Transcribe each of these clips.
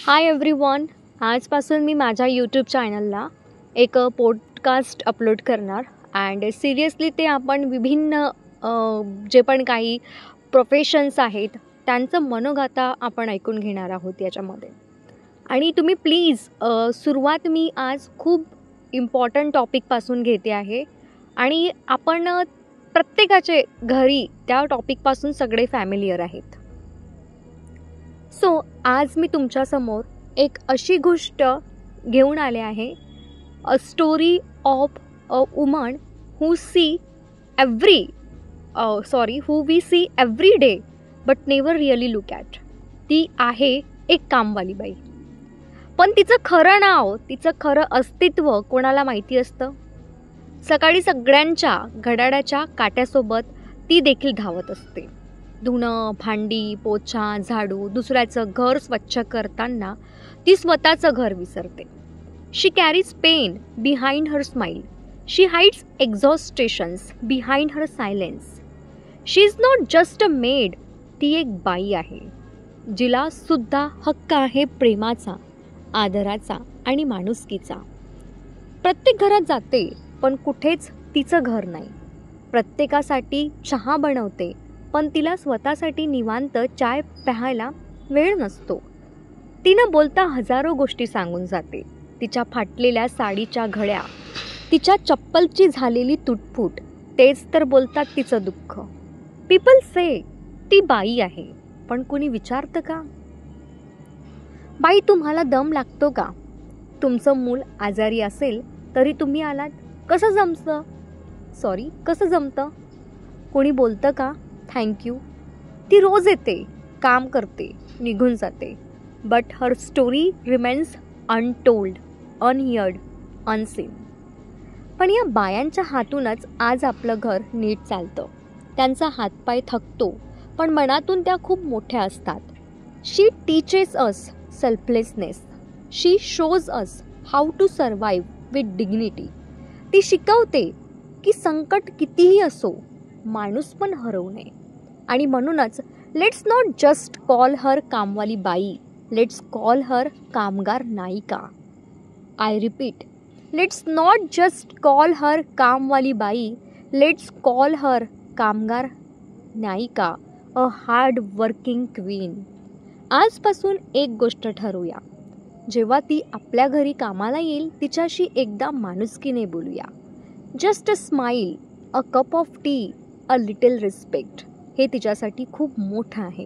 Hi everyone, आजपासून मी माझ्या YouTube चॅनलला एक पॉडकास्ट अपलोड करणार अँड सिरियसली ते आपण विभिन्न जे पण काही प्रोफेशन्स आहेत त्यांचं मनोगाथा आपण ऐकून घेणार आहोत याच्यामध्ये. आणि तुम्ही प्लीज सुरुवात मी आज खूप इम्पॉर्टंट टॉपिकपासून घेते आहे आणि आपण प्रत्येकाचे घरी त्या टॉपिकपासून सगळे फॅमिलियर आहेत. सो आज मी तुमच्यासमोर एक अशी गोष्ट घेऊन आले आहे, a story of a woman who we see every day but never really look at. ती आहे एक कामवाली बाई. पण तिचं खरं नाव, तिचं खरं अस्तित्व कोणाला माहिती असतं? सकाळी सगळ्यांच्या घड्याळाच्या काट्यासोबत ती देखील धावत असते. धुणं, भांडी, पोछा, झाडू, दुसऱ्याचं घर स्वच्छ करताना ती स्वतःचं घर विसरते. She carries pain behind her smile. She hides exhaustions behind her silence. She is not just a maid. ती एक बाई आहे जिला सुद्धा हक्क आहे प्रेमाचा, आदराचा आणि माणुसकीचा. प्रत्येक घरात जाते पण कुठेच तिचं घर नाही. प्रत्येकासाठी चहा बनवते पण तिला स्वतःसाठी निवांत चाय प्यायला वेळ नसतो. ती न बोलता हजारो गोष्टी सांगून जाते. तिच्या फाटलेल्या साडीच्या घड्या, तिच्या चप्पलची झालेली तुटफूट, तेच तर बोलतात तिचं दुःख. पीपल से ती बाई आहे, पण कुणी विचारतं का? बाई, तुम्हाला दम लागतो का? तुमचं मूल आजारी असेल तरी तुम्ही आलात. कसं जमतं? कोणी बोलतं का थँक्यू? ती रोज येते, काम करते, निघून जाते. But her story remains untold, unheard, unseen. पण या बायांच्या हातूनच आज आपलं घर नीट चालतं. त्यांचा हातपाय थकतो पण मनातून त्या खूप मोठ्या असतात. She teaches us selflessness. She shows us how to survive with dignity. ती शिकवते की संकट कितीही असो, माणूस पण हरवू नये. आणि म्हणूनच let's not just call her कामवाली बाई, लेट्स कॉल हर कामगार नायिका. I repeat, let's not just call her कामवाली बाई, लेट्स कॉल हर कामगार नायिका, अ हार्ड वर्किंग क्वीन. आजपासून एक गोष्ट ठरवूया, जेव्हा ती आपल्या घरी कामाला येईल तिच्याशी एकदा माणुसकीने बोलूया. Just a smile, a cup of T, a little respect. हे तिच्यासाठी खूप मोठं आहे.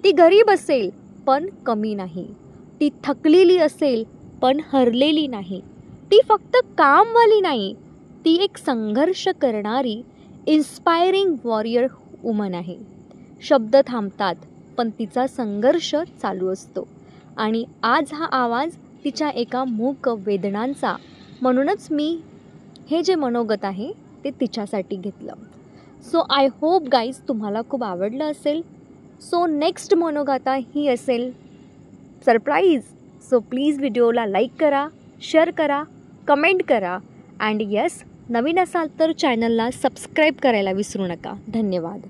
ती गरीब असेल पण कमी नाही. ती थकलेली असेल पण हरलेली नाही. ती फक्त कामवाली नाही, ती एक संघर्ष करणारी इन्स्पायरिंग वॉरियर वुमन आहे. शब्द थांबतात पण तिचा संघर्ष चालू असतो. आणि आज हा आवाज तिच्या एका मूक वेदनांचा. म्हणूनच मी हे जे मनोगत आहे ते तिच्यासाठी घेतलं. सो आय होप गाईज तुम्हाला खूप आवडलं असेल. सो नेक्स्ट मनोगाथा ही असेल सरप्राईज. सो प्लीज व्हिडिओला लाईक करा, शेअर करा, कमेंट करा अँड येस, नवीन असाल तर चॅनलला सबस्क्राईब करायला विसरू नका. धन्यवाद.